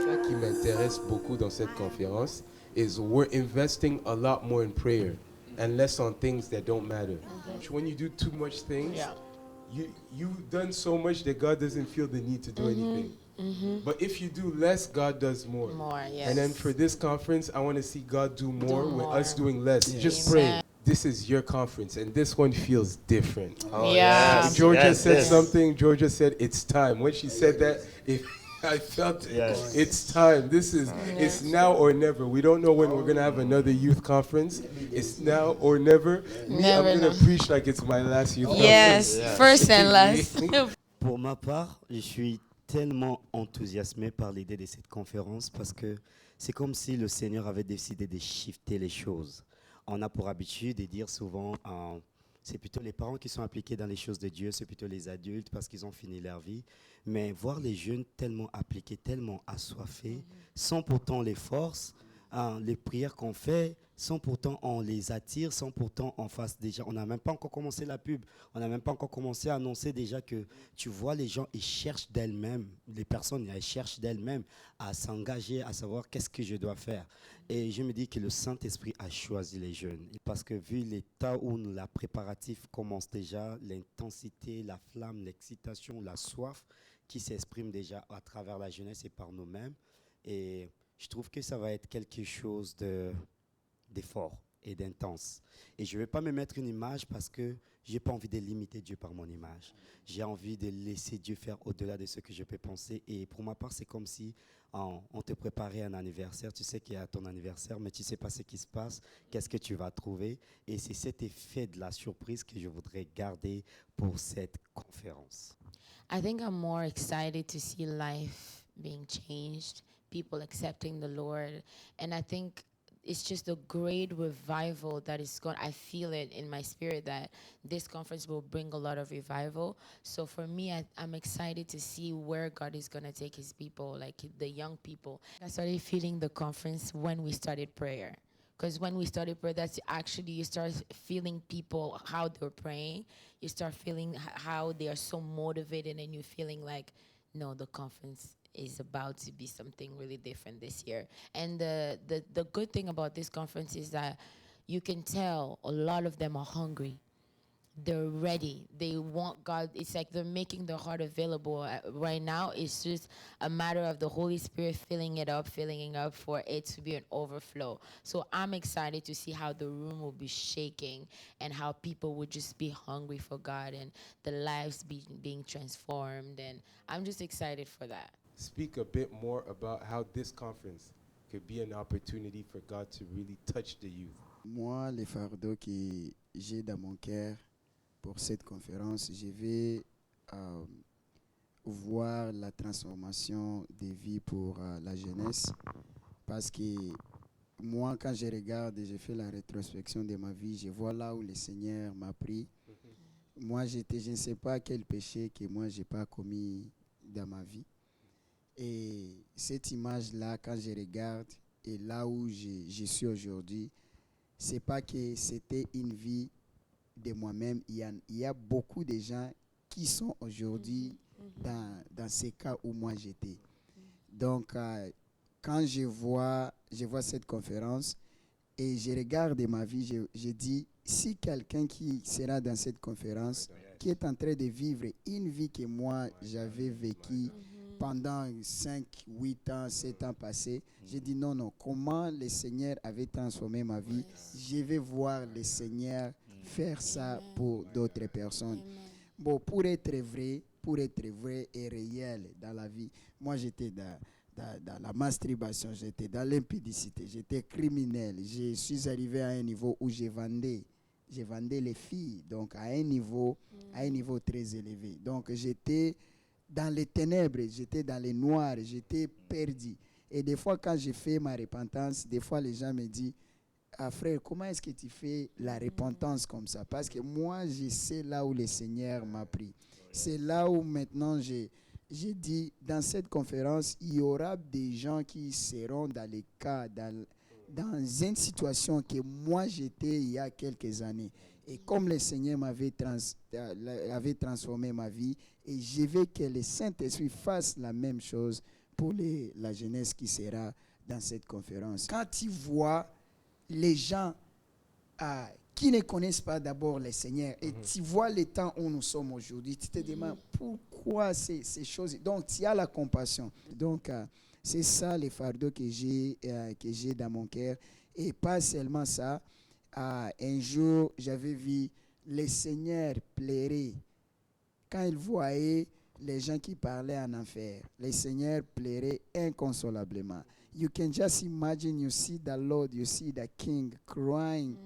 Ça qui m'intéresse beaucoup dans cette conférence is we're investing a lot more in prayer and less on things that don't matter. When you do too much things, Yeah. you've done so much that God doesn't feel the need to do anything. But if you do less, God does more. More, yes. And then for this conference, I want to see God do more with more. us doing less. Yes. Just Amen. pray. This is your conference, and this one feels different. Oh, Yeah. yes, Georgia yes, said yes. something. Georgia said, "It's time." When she said that, I felt it. Yes. It's time. This is, it's now or never. We don't know when we're going to have another youth conference. It's now or never. Me, Never I'm going know. to preach like it's my last youth Yes, Yeah. first and last. Pour ma part, je suis tellement enthousiasmé par l'idée de cette conférence parce que c'est comme si le Seigneur avait décidé de shifter les choses. On a pour habitude de dire souvent, c'est plutôt les parents qui sont impliqués dans les choses de Dieu, c'est plutôt les adultes parce qu'ils ont fini leur vie. Mais voir les jeunes tellement appliqués, tellement assoiffés, sans pourtant les forces, les prières qu'on fait, sans pourtant on les attire, sans pourtant on fasse déjà, on n'a même pas encore commencé la pub, on n'a même pas encore commencé à annoncer déjà que tu vois les gens, ils cherchent d'elles-mêmes, les personnes, elles cherchent d'elles-mêmes à s'engager, à savoir qu'est-ce que je dois faire. Et je me dis que le Saint-Esprit a choisi les jeunes, parce que vu l'état où la préparatif commence déjà, l'intensité, la flamme, l'excitation, la soif qui s'exprime déjà à travers la jeunesse et par nous-mêmes, et je trouve que ça va être quelque chose d'effort et d'intense. Et je ne vais pas me mettre une image parce que je n'ai pas envie de limiter Dieu par mon image. J'ai envie de laisser Dieu faire au-delà de ce que je peux penser. Et pour ma part, c'est comme si on te préparait un anniversaire. Tu sais qu'il y a ton anniversaire, mais tu ne sais pas ce qui se passe, qu'est-ce que tu vas trouver. Et c'est cet effet de la surprise que je voudrais garder pour cette conférence. I think I'm more excited to see life being changed, people accepting the Lord, and I think it's just a great revival that is going. I feel it in my spirit that this conference will bring a lot of revival. So for me, I'm excited to see where God is going to take his people, like the young people. I started feeling the conference when we started prayer. Because when we started prayer, that's actually, you start feeling people, how they're praying. You start feeling how they are so motivated, and you're feeling like, no, the conference is about to be something really different this year. And the good thing about this conference is that you can tell a lot of them are hungry. They're ready. They want God. It's like they're making their heart available. Right now, it's just a matter of the Holy Spirit filling it up for it to be an overflow. So I'm excited to see how the room will be shaking and how people would just be hungry for God and the lives being transformed. And I'm just excited for that. Speak a bit more about how this conference could be an opportunity for God to really touch the youth. Moi, le fardeau que j'ai dans mon cœur pour cette conférence, je vais voir la transformation des vies pour la jeunesse. Parce que moi, quand je regarde et je fais la rétrospection de ma vie, je vois là où le Seigneur m'a pris. Moi, je ne sais pas quel péché que moi, je n'ai pas commis dans ma vie. Et cette image-là, quand je regarde, et là où je suis aujourd'hui, c'est pas que c'était une vie de moi-même. Il y a beaucoup de gens qui sont aujourd'hui dans ces cas où moi j'étais. Donc, quand je vois cette conférence et je regarde ma vie, je dis, si quelqu'un qui sera dans cette conférence, qui est en train de vivre une vie que moi j'avais vécue pendant 5, 8 ans, 7 ans passés, j'ai dit non, comment le Seigneur avait transformé ma vie, je vais voir le Seigneur faire ça pour d'autres personnes. Bon, pour être vrai et réel dans la vie, moi j'étais dans la masturbation, j'étais dans l'impudicité, j'étais criminel, je suis arrivé à un niveau où je vendais les filles, donc à un niveau très élevé. Donc j'étais dans les ténèbres, j'étais dans les noirs, j'étais perdu. Et des fois, quand j'ai fait ma repentance, des fois les gens me disent, ah frère, comment est-ce que tu fais la repentance comme ça? Parce que moi, je sais là où le Seigneur m'a pris. C'est là où maintenant j'ai dit, dans cette conférence, il y aura des gens qui seront dans les cas, dans une situation que moi j'étais il y a quelques années. Et comme le Seigneur avait transformé ma vie, et je veux que le Saint-Esprit fasse la même chose pour la jeunesse qui sera dans cette conférence. Quand tu vois les gens qui ne connaissent pas d'abord le Seigneur, et tu vois le temps où nous sommes aujourd'hui, tu te demandes pourquoi ces choses. Donc, tu as la compassion. Donc, c'est ça le fardeau que j'ai dans mon cœur. Et pas seulement ça. Un jour, j'avais vu le Seigneur pleurer quand il voyait les gens qui parlaient en enfer. Le Seigneur pleurait inconsolablement. You can just imagine, you see the Lord, you see the King crying,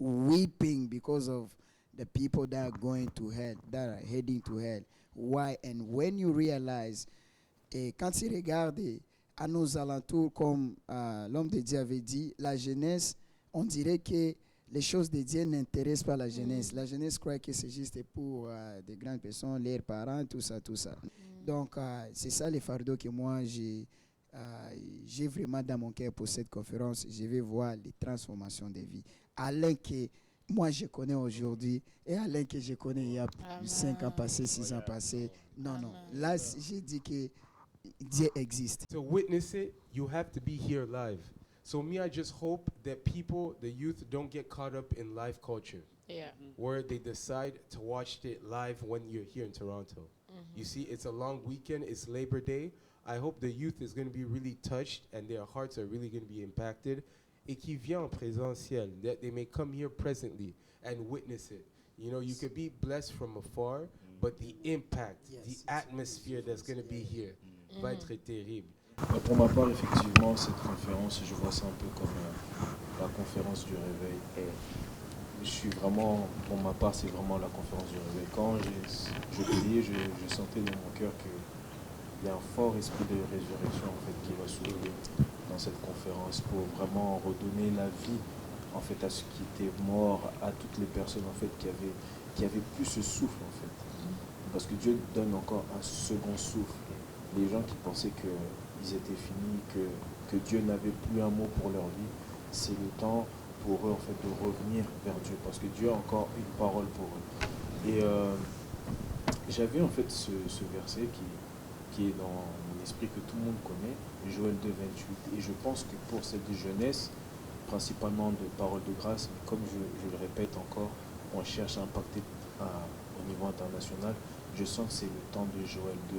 weeping because of the people that are going to hell, that are heading to hell. Why? And when you realize, et quand tu regardes à nos alentours, comme l'homme de Dieu avait dit, la jeunesse, on dirait que les choses de Dieu n'intéressent pas la jeunesse. La jeunesse croit que c'est juste pour des grandes personnes, leurs parents, tout ça, tout ça. Donc, c'est ça le fardeau que moi, j'ai vraiment dans mon cœur pour cette conférence. Je vais voir les transformations des vies. Alain que moi, je connais aujourd'hui et Alain que je connais il y a 5 ans passés, 6 ans passés. Non, non. Là, j'ai dit que Dieu existe. To witness it, you have to be here live. So me, I just hope that people, the youth, don't get caught up in live culture, Yeah. where they decide to watch it live when you're here in Toronto. You see, it's a long weekend. It's Labor Day. I hope the youth is going to be really touched and their hearts are really going to be impacted. Et qui vient en présentiel, that they may come here presently and witness it. You know, you could be blessed from afar, but the impact, the atmosphere that's going to be here va être terrible. Pour ma part, effectivement, cette conférence, je vois ça un peu comme la conférence du réveil. Et je suis vraiment, pour ma part, c'est vraiment la conférence du réveil. Quand je priais, je sentais dans mon cœur qu'il y a un fort esprit de résurrection en fait, qui va s'ouvrir dans cette conférence pour vraiment redonner la vie en fait, à ceux qui étaient morts, à toutes les personnes en fait, qui avaient plus ce souffle. En fait. Parce que Dieu donne encore un second souffle. Les gens qui pensaient qu'ils étaient finis, que Dieu n'avait plus un mot pour leur vie, c'est le temps pour eux en fait, de revenir vers Dieu, parce que Dieu a encore une parole pour eux. Et j'avais en fait ce verset qui est dans mon esprit, que tout le monde connaît, Joël 2,28. Et je pense que pour cette jeunesse, principalement de paroles de grâce, mais comme je le répète encore, on cherche à impacter au niveau international, je sens que c'est le temps de Joël 2.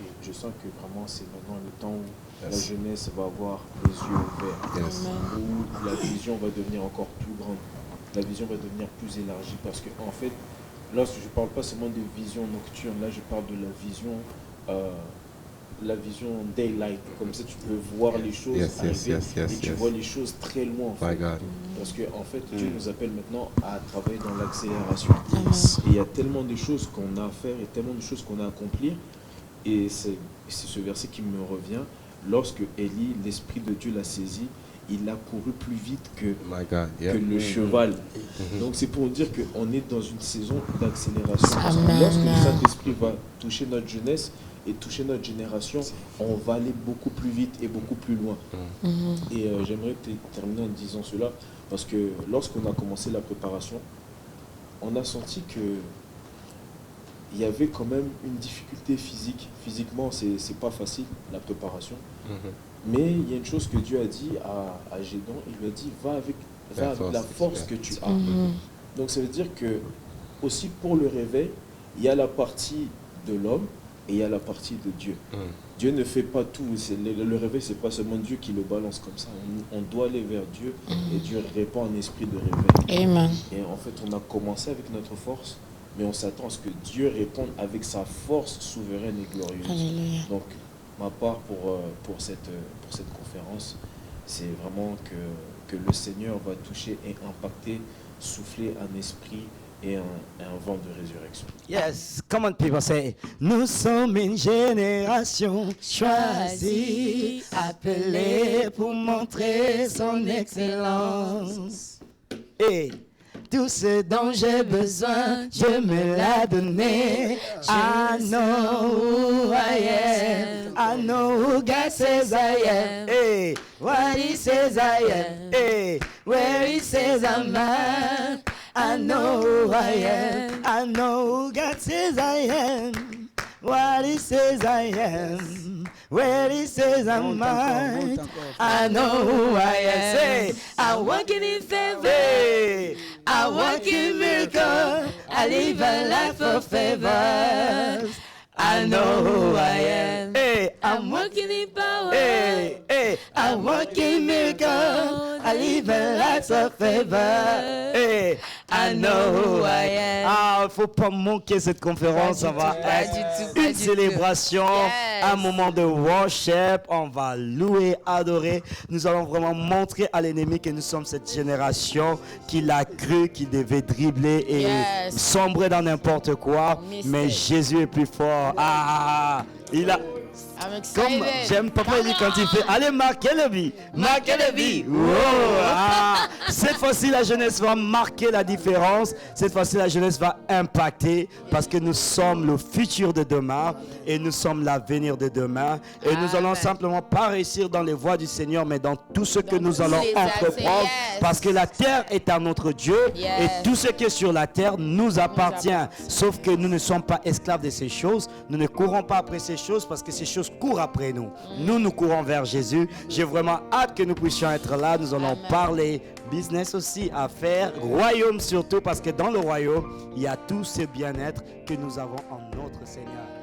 Et je sens que vraiment c'est maintenant le temps où la jeunesse va avoir les yeux ouverts, où la vision va devenir encore plus grande, la vision va devenir plus élargie. Parce que en fait, là je ne parle pas seulement de vision nocturne, là je parle de la vision daylight. Comme ça tu peux voir les choses arriver et tu vois les choses très loin en fait. Parce que en fait Dieu nous appelle maintenant à travailler dans l'accélération. Et il y a tellement de choses qu'on a à faire et tellement de choses qu'on a à accomplir. Et c'est ce verset qui me revient. Lorsque Élie, l'Esprit de Dieu l'a saisi, il a couru plus vite que le cheval. Donc c'est pour dire qu'on est dans une saison d'accélération. Parce que lorsque le Saint-Esprit va toucher notre jeunesse et toucher notre génération, on va aller beaucoup plus vite et beaucoup plus loin. Et j'aimerais terminer en disant cela, parce que lorsqu'on a commencé la préparation, on a senti que il y avait quand même une difficulté physique. Physiquement, c'est pas facile, la préparation. Mais il y a une chose que Dieu a dit à Gédon, il lui a dit, va avec la force que tu as. Donc ça veut dire que, aussi pour le réveil, il y a la partie de l'homme et il y a la partie de Dieu. Dieu ne fait pas tout. Le réveil, c'est pas seulement Dieu qui le balance comme ça. On doit aller vers Dieu et Dieu répand un esprit de réveil. Amen. Et en fait, on a commencé avec notre force, mais on s'attend à ce que Dieu réponde avec sa force souveraine et glorieuse. Alléluia. Donc, ma part pour cette conférence, c'est vraiment que le Seigneur va toucher et impacter, souffler un esprit et un vent de résurrection. Yes, come on people say, nous sommes une génération choisie, appelée pour montrer son excellence. Et tout ce dont j'ai besoin, Dieu me l'a donné. I know who I am. I know who God says I am. Hey, what He says I am. Hey, where He says I'm at. I know who I am. I know who God says I am. What He says I am. Where He says I'm at. I know who I am. Say, I'm walking in favor. Hey, I walk in miracle. I live a life of favor. I know who I am. Hey, I'm walking in power. Hey, hey, I'm walking miracle. I live a life of favor. Hey, I know who I am. Ah, faut pas manquer cette conférence. Ça va être une célébration, un moment de worship. On va louer, adorer. Nous allons vraiment montrer à l'ennemi que nous sommes cette génération qu'il a cru qu'il devait dribbler et sombrer dans n'importe quoi. Mais Jésus est plus fort. Ah, il a... Comme j'aime papa il dit quand il fait allez marquez le but, marquez le but. Wow, ah. Cette fois-ci la jeunesse va marquer la différence. Cette fois-ci la jeunesse va impacter parce que nous sommes le futur de demain et nous sommes l'avenir de demain et nous allons simplement pas réussir dans les voies du Seigneur mais dans tout ce que nous allons entreprendre parce que la terre est à notre Dieu et tout ce qui est sur la terre nous appartient. Sauf que nous ne sommes pas esclaves de ces choses. Nous ne courons pas après ces choses parce que ces choses courent après nous. Nous courons vers Jésus. J'ai vraiment hâte que nous puissions être là. Nous allons parler business aussi, affaires, royaume surtout, parce que dans le royaume, il y a tout ce bien-être que nous avons en notre Seigneur.